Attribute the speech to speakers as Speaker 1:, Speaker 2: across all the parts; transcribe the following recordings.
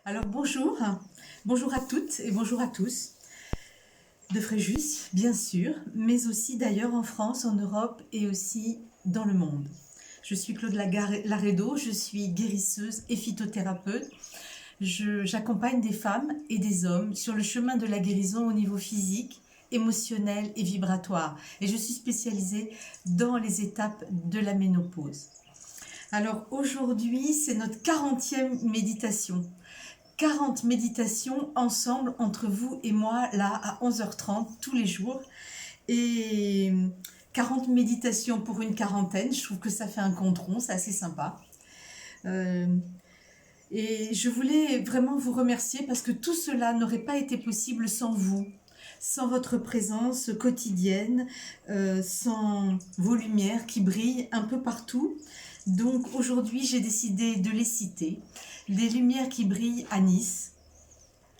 Speaker 1: Alors bonjour à toutes et bonjour à tous, de Fréjus bien sûr, mais aussi d'ailleurs en France, en Europe et aussi dans le monde. Je suis Claude Laredo, je suis guérisseuse et phytothérapeute. J'accompagne des femmes et des hommes sur le chemin de la guérison au niveau physique, émotionnel et vibratoire. Et je suis spécialisée dans les étapes de la ménopause. Alors aujourd'hui, c'est notre 40e méditation. 40 méditations ensemble entre vous et moi là à 11h30 tous les jours. Et 40 méditations pour une quarantaine, je trouve que ça fait un compte rond, c'est assez sympa. Et je voulais vraiment vous remercier parce que tout cela n'aurait pas été possible sans vous, sans votre présence quotidienne, sans vos lumières qui brillent un peu partout. Donc aujourd'hui, j'ai décidé de les citer. Des lumières qui brillent à Nice,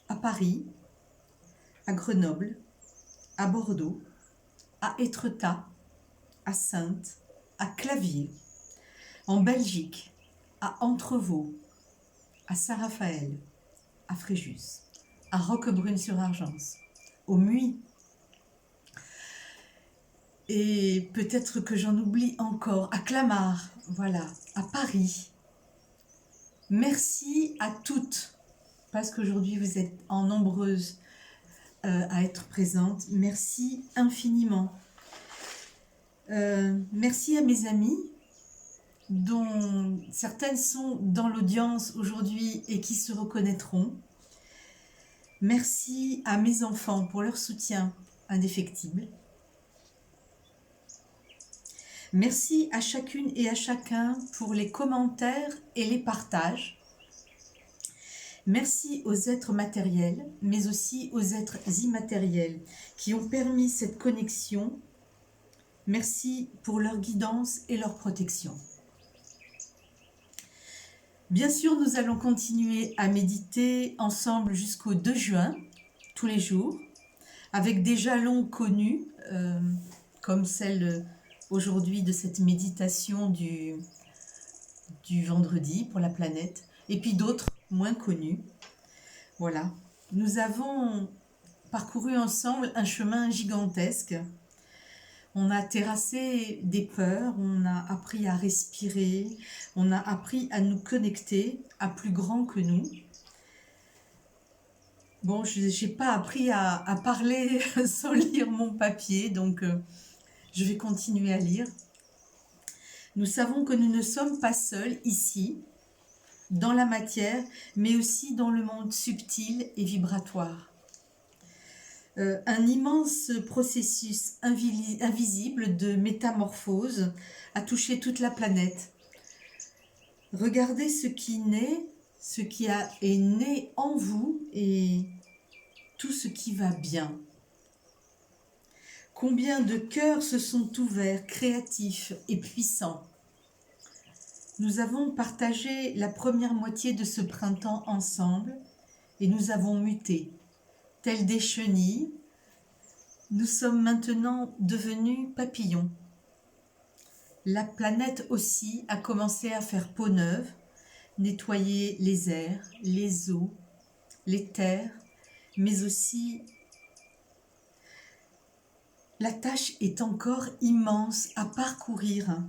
Speaker 1: à Paris, à Grenoble, à Bordeaux, à Étretat, à Saintes, à Claviers, en Belgique, à Entrevaux, à Saint-Raphaël, à Fréjus, à Roquebrune-sur-Argence, au Muy. Et peut-être que j'en oublie encore, à Clamart, voilà, à Paris. Merci à toutes, parce qu'aujourd'hui vous êtes en nombreuses à être présentes. Merci infiniment. Merci à mes amis, dont certaines sont dans l'audience aujourd'hui et qui se reconnaîtront. Merci à mes enfants pour leur soutien indéfectible. Merci à chacune et à chacun pour les commentaires et les partages. Merci aux êtres matériels, mais aussi aux êtres immatériels qui ont permis cette connexion. Merci pour leur guidance et leur protection. Bien sûr, nous allons continuer à méditer ensemble jusqu'au 2 juin, tous les jours, avec des jalons connus, comme celle aujourd'hui de cette méditation du vendredi pour la planète, et puis d'autres moins connus. Voilà, nous avons parcouru ensemble un chemin gigantesque. On a terrassé des peurs, on a appris à respirer, on a appris à nous connecter à plus grand que nous. Bon, je n'ai pas appris à parler sans lire mon papier, donc je vais continuer à lire. Nous savons que nous ne sommes pas seuls ici, dans la matière, mais aussi dans le monde subtil et vibratoire. Un immense processus invisible de métamorphose a touché toute la planète. Regardez ce qui naît, est né en vous et tout ce qui va bien. Combien de cœurs se sont ouverts, créatifs et puissants. Nous avons partagé la première moitié de ce printemps ensemble et nous avons muté, tels des chenilles. Nous sommes maintenant devenus papillons. La planète aussi a commencé à faire peau neuve, nettoyer les airs, les eaux, les terres, mais aussi la tâche est encore immense à parcourir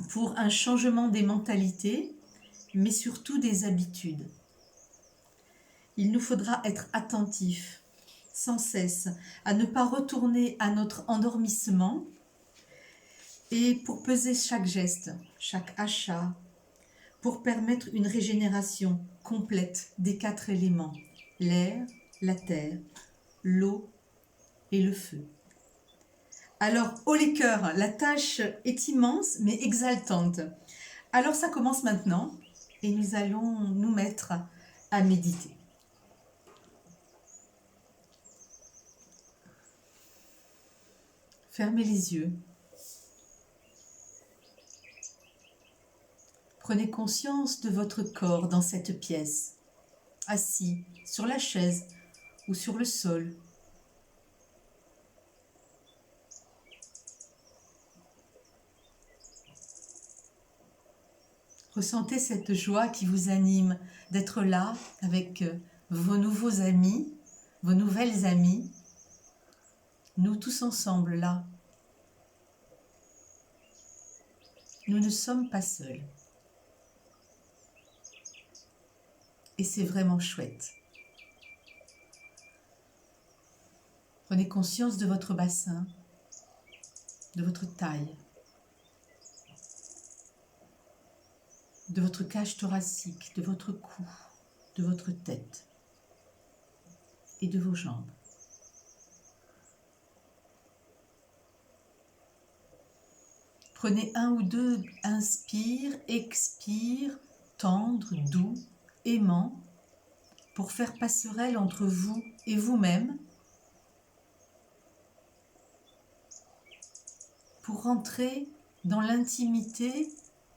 Speaker 1: pour un changement des mentalités, mais surtout des habitudes. Il nous faudra être attentifs sans cesse à ne pas retourner à notre endormissement et pour peser chaque geste, chaque achat, pour permettre une régénération complète des 4 éléments, l'air, la terre, l'eau et le feu. Alors, haut les cœurs, la tâche est immense mais exaltante. Alors ça commence maintenant et nous allons nous mettre à méditer. Fermez les yeux. Prenez conscience de votre corps dans cette pièce, assis sur la chaise ou sur le sol. Ressentez cette joie qui vous anime d'être là avec vos nouveaux amis, vos nouvelles amies. Nous tous ensemble là. Nous ne sommes pas seuls. Et c'est vraiment chouette. Prenez conscience de votre bassin, de votre taille, de votre cage thoracique, de votre cou, de votre tête et de vos jambes. Prenez un ou deux inspire, expire, tendre, doux, aimant, pour faire passerelle entre vous et vous-même, pour rentrer dans l'intimité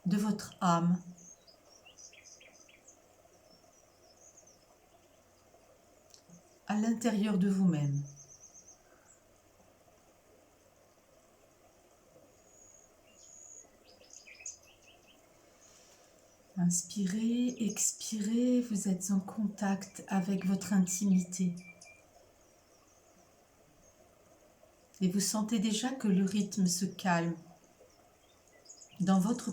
Speaker 1: de votre âme. À l'intérieur de vous-même. Inspirez, expirez, vous êtes en contact avec votre intimité. Et vous sentez déjà que le rythme se calme dans votre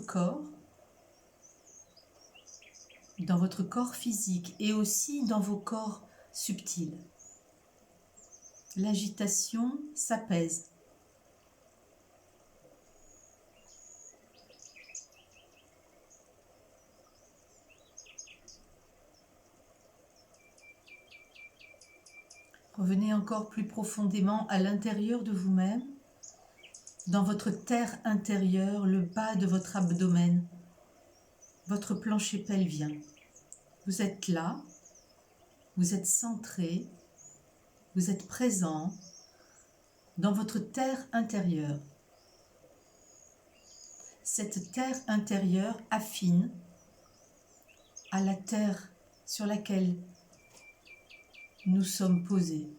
Speaker 1: corps physique et aussi dans vos corps subtils. L'agitation s'apaise. Revenez encore plus profondément à l'intérieur de vous-même, dans votre terre intérieure, le bas de votre abdomen, votre plancher pelvien. Vous êtes là, vous êtes centré, vous êtes présent dans votre terre intérieure. Cette terre intérieure affine à la terre sur laquelle nous sommes posés.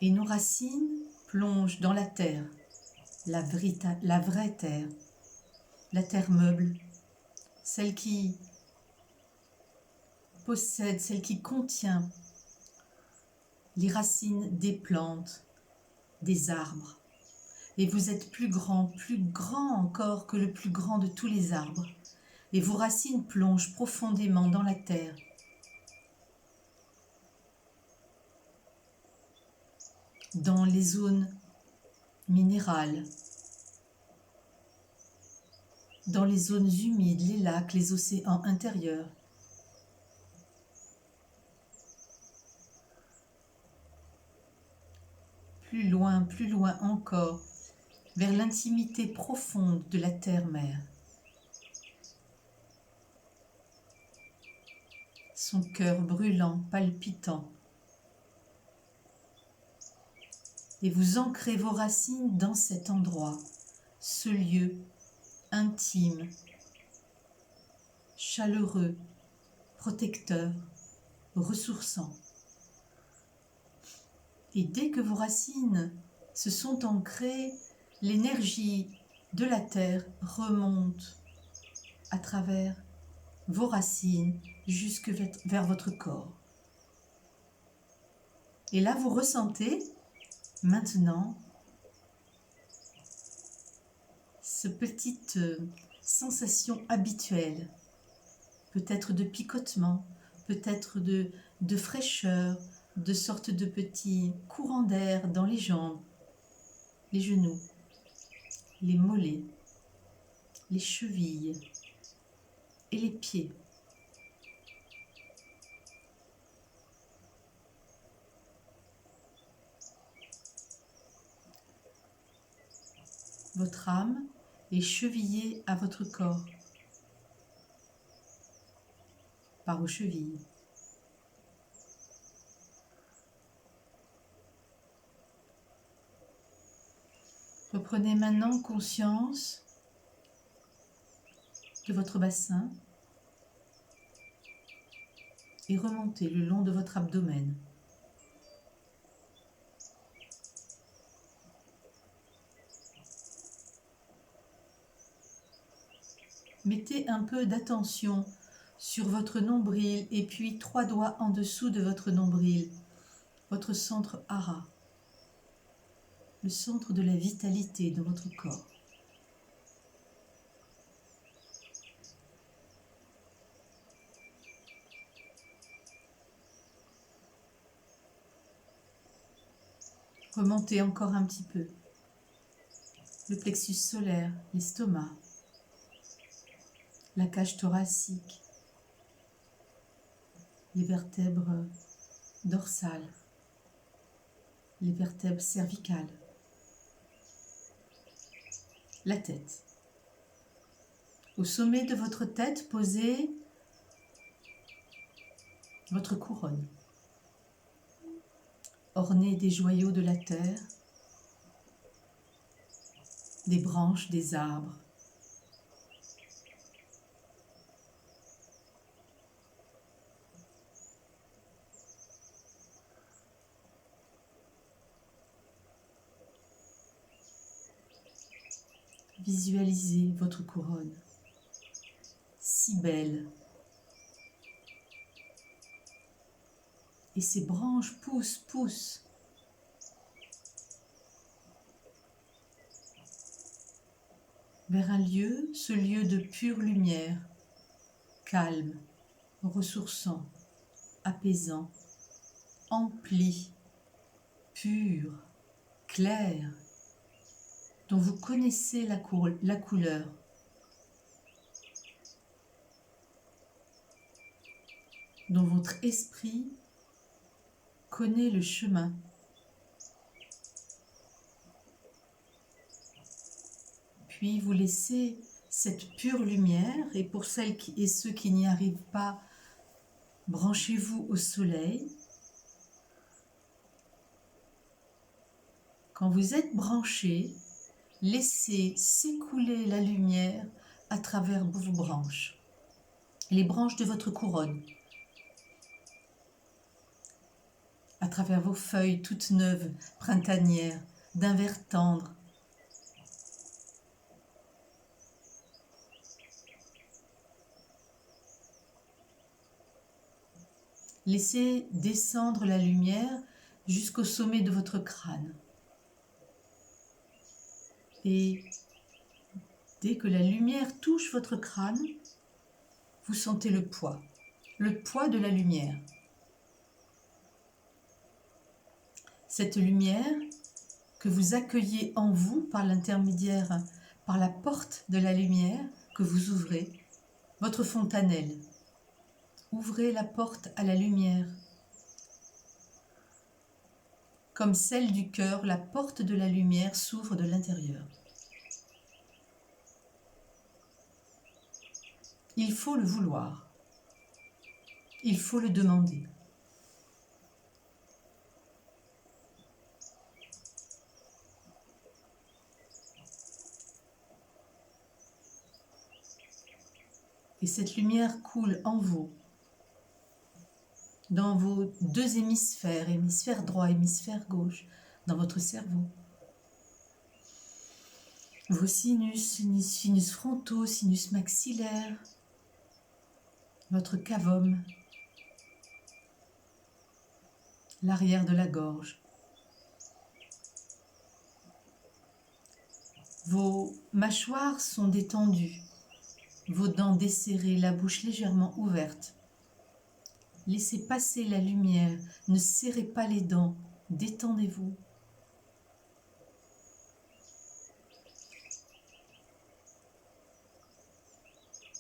Speaker 1: Et nos racines plongent dans la terre, la vraie terre, la terre meuble, celle qui possède, celle qui contient les racines des plantes, des arbres. Et vous êtes plus grand encore que le plus grand de tous les arbres. Et vos racines plongent profondément dans la terre. Dans les zones minérales, dans les zones humides, les lacs, les océans intérieurs. Plus loin encore, vers l'intimité profonde de la terre-mère. Son cœur brûlant, palpitant. Et vous ancrez vos racines dans cet endroit, ce lieu intime, chaleureux, protecteur, ressourçant. Et dès que vos racines se sont ancrées, l'énergie de la terre remonte à travers vos racines jusque vers votre corps. Et là, vous ressentez maintenant cette petite sensation habituelle, peut-être de picotement, peut-être de fraîcheur, de sorte de petits courants d'air dans les jambes, les genoux, les mollets, les chevilles et les pieds. Votre âme est chevillée à votre corps, par vos chevilles. Reprenez maintenant conscience de votre bassin et remontez le long de votre abdomen. Mettez un peu d'attention sur votre nombril et puis 3 doigts en dessous de votre nombril, votre centre hara, le centre de la vitalité de votre corps. Remontez encore un petit peu. Le plexus solaire, l'estomac, la cage thoracique, les vertèbres dorsales, les vertèbres cervicales, la tête. Au sommet de votre tête, posez votre couronne, ornée des joyaux de la terre, des branches des arbres. Visualisez votre couronne, si belle. Et ces branches poussent vers un lieu, ce lieu de pure lumière, calme, ressourçant, apaisant, empli, pur, clair, dont vous connaissez la couleur. Dont votre esprit connaît le chemin. Puis vous laissez cette pure lumière, et pour celles et ceux qui n'y arrivent pas, branchez-vous au soleil. Quand vous êtes branché, laissez s'écouler la lumière à travers vos branches, les branches de votre couronne, à travers vos feuilles toutes neuves, printanières, d'un vert tendre. Laissez descendre la lumière jusqu'au sommet de votre crâne. Et dès que la lumière touche votre crâne, vous sentez le poids de la lumière. Cette lumière que vous accueillez en vous par l'intermédiaire, par la porte de la lumière que vous ouvrez, votre fontanelle. Ouvrez la porte à la lumière. Comme celle du cœur, la porte de la lumière s'ouvre de l'intérieur. Il faut le vouloir. Il faut le demander. Et cette lumière coule en vous, dans vos deux hémisphères, hémisphère droit, hémisphère gauche, dans votre cerveau. Vos sinus frontaux, sinus maxillaires, votre cavum, l'arrière de la gorge. Vos mâchoires sont détendues, vos dents desserrées, la bouche légèrement ouverte. Laissez passer la lumière, ne serrez pas les dents, détendez-vous.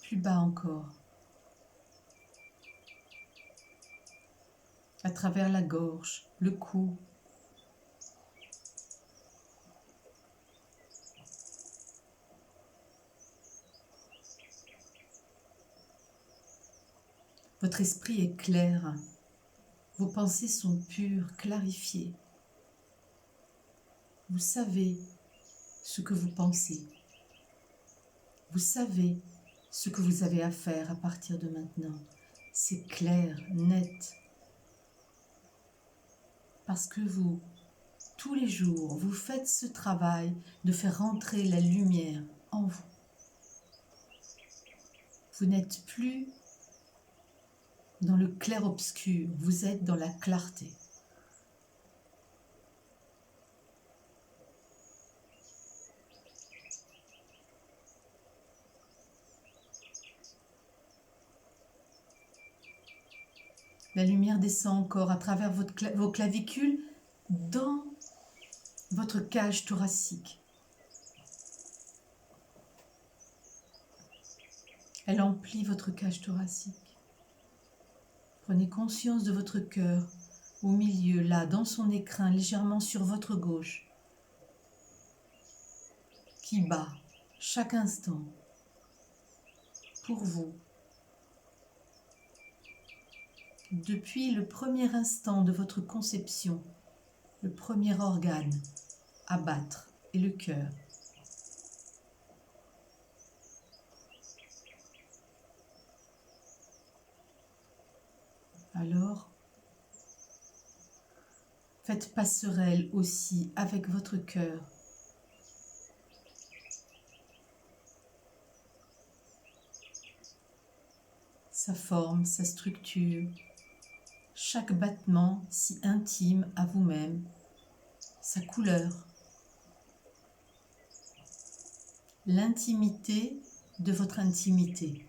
Speaker 1: Plus bas encore. À travers la gorge, le cou. Votre esprit est clair. Vos pensées sont pures, clarifiées. Vous savez ce que vous pensez. Vous savez ce que vous avez à faire à partir de maintenant. C'est clair, net. Parce que vous, tous les jours, vous faites ce travail de faire rentrer la lumière en vous. Vous n'êtes plus dans le clair-obscur, vous êtes dans la clarté. La lumière descend encore à travers vos clavicules dans votre cage thoracique. Elle emplit votre cage thoracique. Prenez conscience de votre cœur au milieu, là, dans son écrin, légèrement sur votre gauche, qui bat chaque instant pour vous. Depuis le premier instant de votre conception, le premier organe à battre est le cœur. Alors, faites passerelle aussi avec votre cœur. Sa forme, sa structure, chaque battement si intime à vous-même, sa couleur, l'intimité de votre intimité,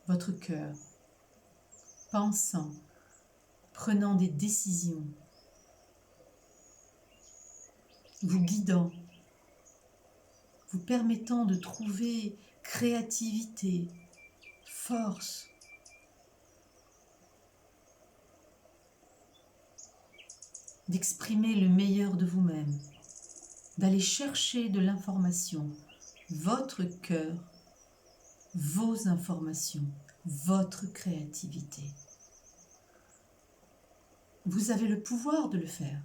Speaker 1: votre cœur, pensant, prenant des décisions, vous guidant, vous permettant de trouver créativité, force, d'exprimer le meilleur de vous-même, d'aller chercher de l'information, votre cœur, vos informations, votre créativité. Vous avez le pouvoir de le faire.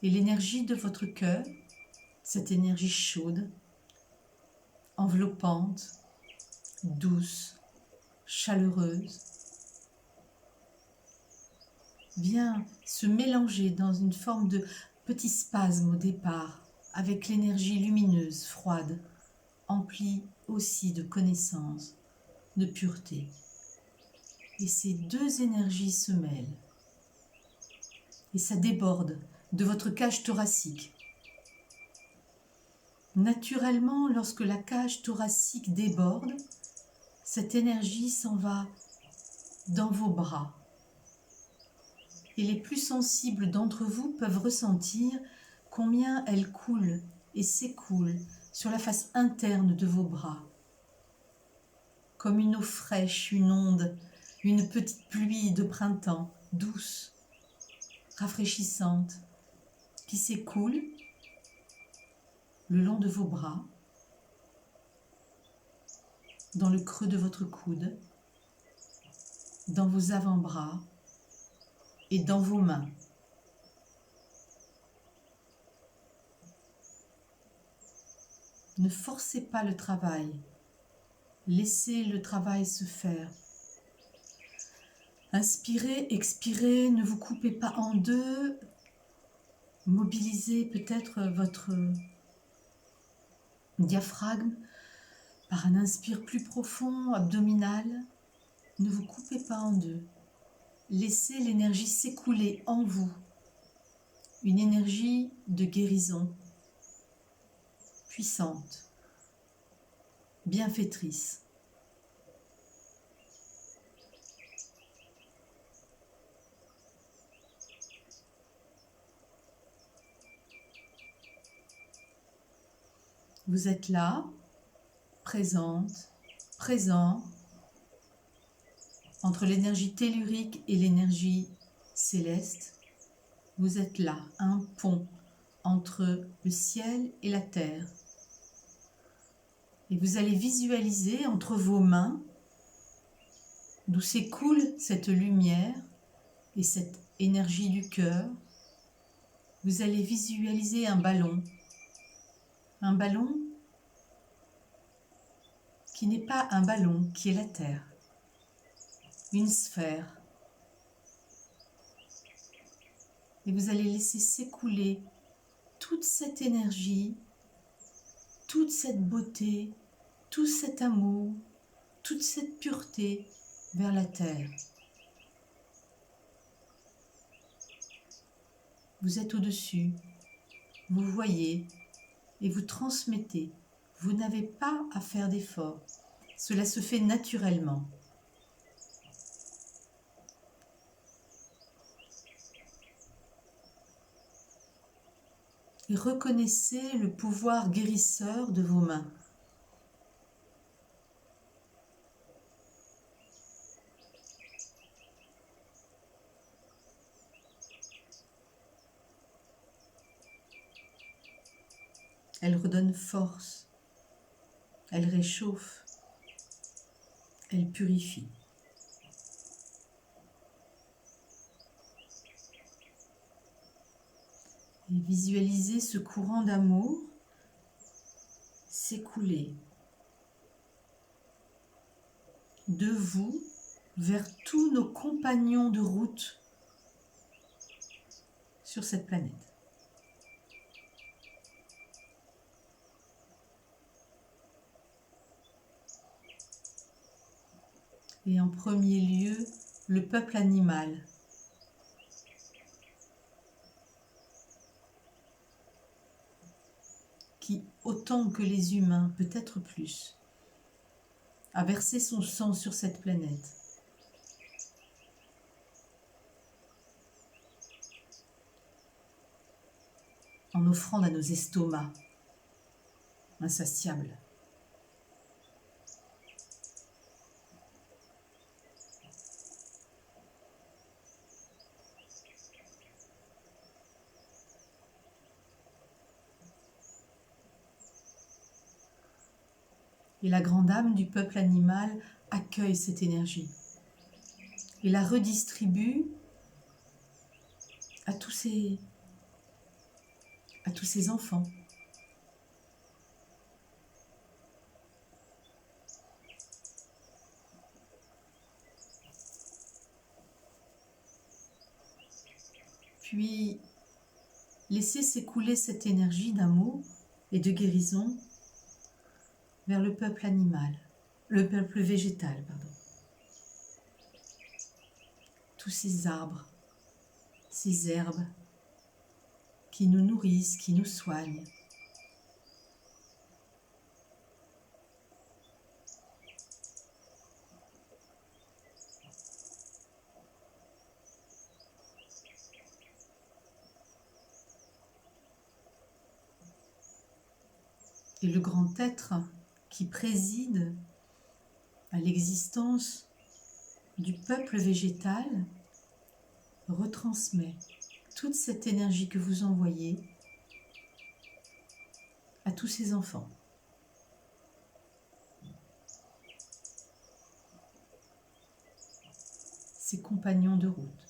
Speaker 1: Et l'énergie de votre cœur, cette énergie chaude, enveloppante, douce, chaleureuse, vient se mélanger dans une forme de petit spasme au départ, avec l'énergie lumineuse, froide, emplie aussi de connaissance, de pureté. Et ces deux énergies se mêlent. Et ça déborde de votre cage thoracique. Naturellement, lorsque la cage thoracique déborde, cette énergie s'en va dans vos bras. Et les plus sensibles d'entre vous peuvent ressentir combien elle coule et s'écoule sur la face interne de vos bras. Comme une eau fraîche, une onde, une petite pluie de printemps, douce, rafraîchissante, qui s'écoule le long de vos bras, dans le creux de votre coude, dans vos avant-bras et dans vos mains. Ne forcez pas le travail, laissez le travail se faire. Inspirez, expirez, ne vous coupez pas en deux, mobilisez peut-être votre diaphragme par un inspire plus profond, abdominal. Ne vous coupez pas en deux. Laissez l'énergie s'écouler en vous. Une énergie de guérison, puissante, bienfaitrice. Vous êtes là, présente, présent, entre l'énergie tellurique et l'énergie céleste. Vous êtes là, un pont entre le ciel et la terre. Et vous allez visualiser entre vos mains, d'où s'écoule cette lumière et cette énergie du cœur, vous allez visualiser un ballon qui n'est pas un ballon, qui est la terre, une sphère. Et vous allez laisser s'écouler toute cette énergie, toute cette beauté, tout cet amour, toute cette pureté vers la terre. Vous êtes au-dessus, vous voyez et vous transmettez. Vous n'avez pas à faire d'effort. Cela se fait naturellement. Et reconnaissez le pouvoir guérisseur de vos mains. Elle redonne force, elle réchauffe, elle purifie. Et visualisez ce courant d'amour s'écouler de vous vers tous nos compagnons de route sur cette planète. Et en premier lieu, le peuple animal. Qui, autant que les humains, peut-être plus, a versé son sang sur cette planète. En offrande à nos estomacs insatiables. Et la grande âme du peuple animal accueille cette énergie et la redistribue à tous ces enfants. Puis, laissez s'écouler cette énergie d'amour et de guérison vers le peuple animal, le peuple végétal, pardon. Tous ces arbres, ces herbes qui nous nourrissent, qui nous soignent. Et le grand être qui préside à l'existence du peuple végétal retransmet toute cette énergie que vous envoyez à tous ces enfants. Ces compagnons de route.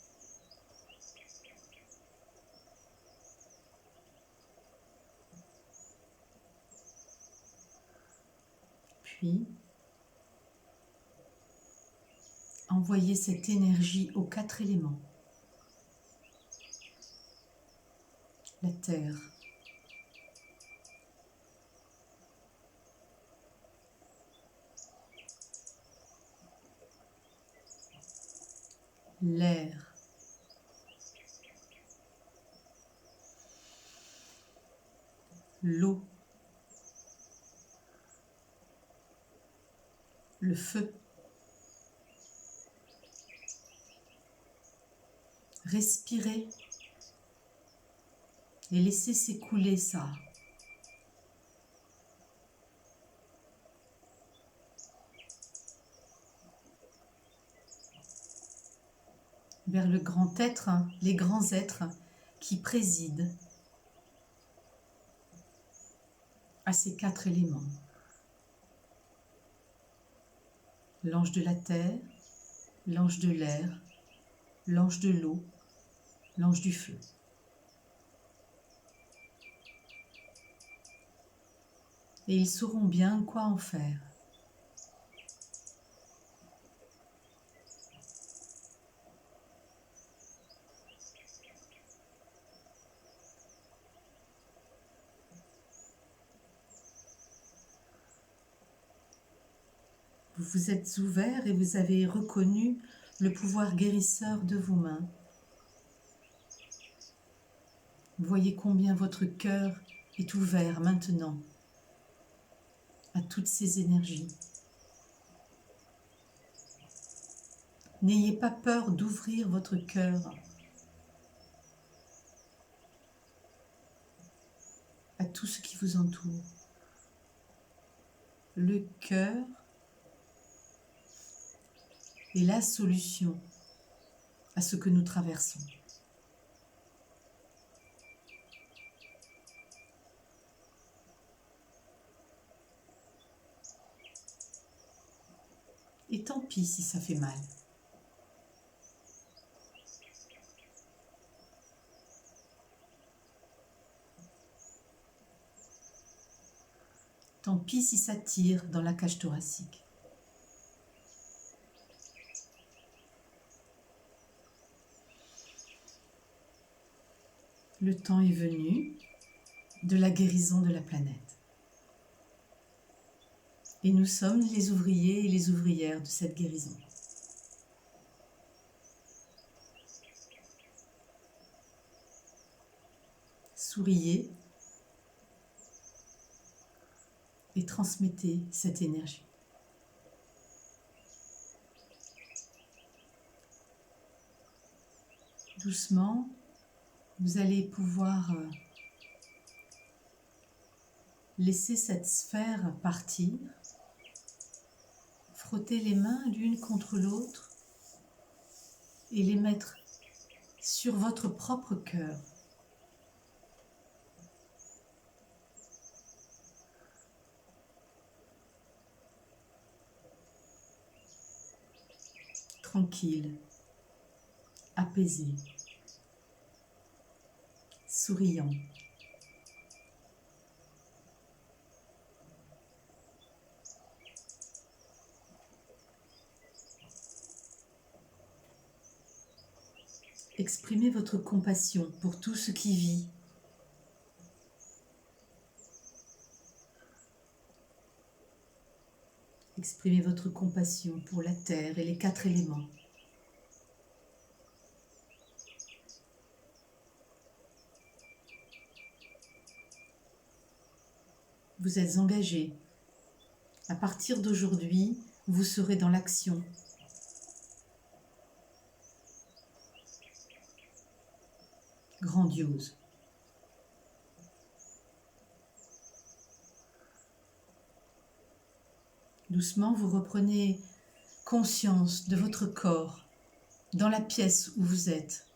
Speaker 1: Puis, envoyez cette énergie aux 4 éléments. La terre, l'air, l'eau, le feu. Respirez et laissez s'écouler ça. Vers le grand être, les grands êtres qui président à ces 4 éléments. L'ange de la terre, l'ange de l'air, l'ange de l'eau, l'ange du feu. Et ils sauront bien quoi en faire. Vous vous êtes ouvert et vous avez reconnu le pouvoir guérisseur de vos mains. Voyez combien votre cœur est ouvert maintenant à toutes ces énergies. N'ayez pas peur d'ouvrir votre cœur à tout ce qui vous entoure. Le cœur est la solution à ce que nous traversons. Et tant pis si ça fait mal. Tant pis si ça tire dans la cage thoracique. Le temps est venu de la guérison de la planète. Et nous sommes les ouvriers et les ouvrières de cette guérison. Souriez et transmettez cette énergie. Doucement, vous allez pouvoir laisser cette sphère partir, frotter les mains l'une contre l'autre et les mettre sur votre propre cœur. Tranquille, apaisé, souriant. Exprimez votre compassion pour tout ce qui vit. Exprimez votre compassion pour la terre et les 4 éléments. Vous êtes engagé. À partir d'aujourd'hui, vous serez dans l'action. Grandiose. Doucement, vous reprenez conscience de votre corps dans la pièce où vous êtes.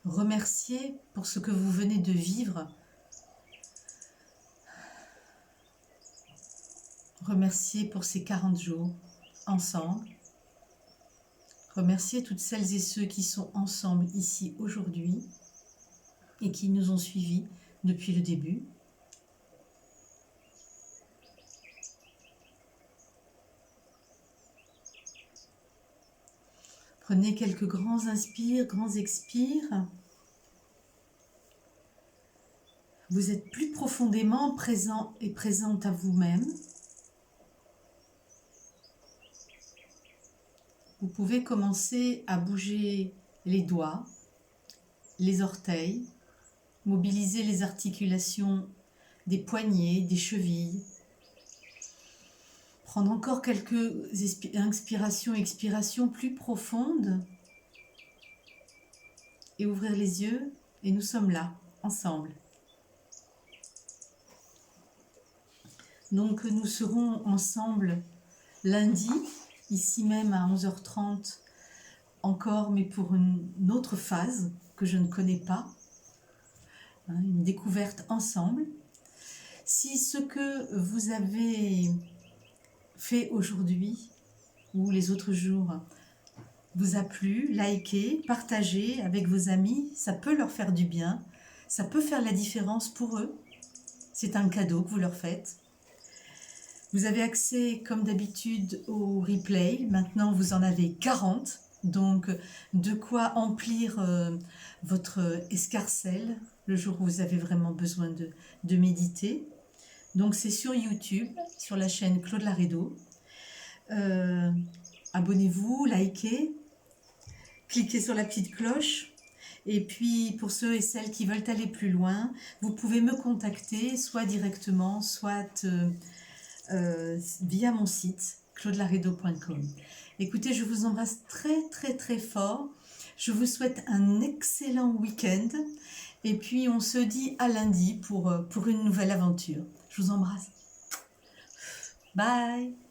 Speaker 1: Remerciez pour ce que vous venez de vivre. Remerciez pour ces 40 jours ensemble. Remerciez toutes celles et ceux qui sont ensemble ici aujourd'hui et qui nous ont suivis depuis le début. Prenez quelques grands inspires, grands expires. Vous êtes plus profondément présent et présente à vous-même. Vous pouvez commencer à bouger les doigts, les orteils, mobiliser les articulations des poignets, des chevilles. Prendre encore quelques inspirations, expirations plus profondes et ouvrir les yeux. Et nous sommes là, ensemble. Donc nous serons ensemble lundi, ici même à 11h30, encore, mais pour une autre phase que je ne connais pas, une découverte ensemble. Si ce que vous avez fait aujourd'hui ou les autres jours vous a plu, likez, partagez avec vos amis, ça peut leur faire du bien, ça peut faire la différence pour eux. C'est un cadeau que vous leur faites. Vous avez accès, comme d'habitude, au replay. Maintenant, vous en avez 40. Donc, de quoi emplir votre escarcelle le jour où vous avez vraiment besoin de méditer. Donc c'est sur YouTube, sur la chaîne Claude Laredo. Abonnez-vous, likez, cliquez sur la petite cloche. Et puis pour ceux et celles qui veulent aller plus loin, vous pouvez me contacter soit directement, soit via mon site claudelaredo.com. Écoutez, je vous embrasse très très très fort. Je vous souhaite un excellent week-end. Et puis on se dit à lundi pour une nouvelle aventure. Je vous embrasse. Bye.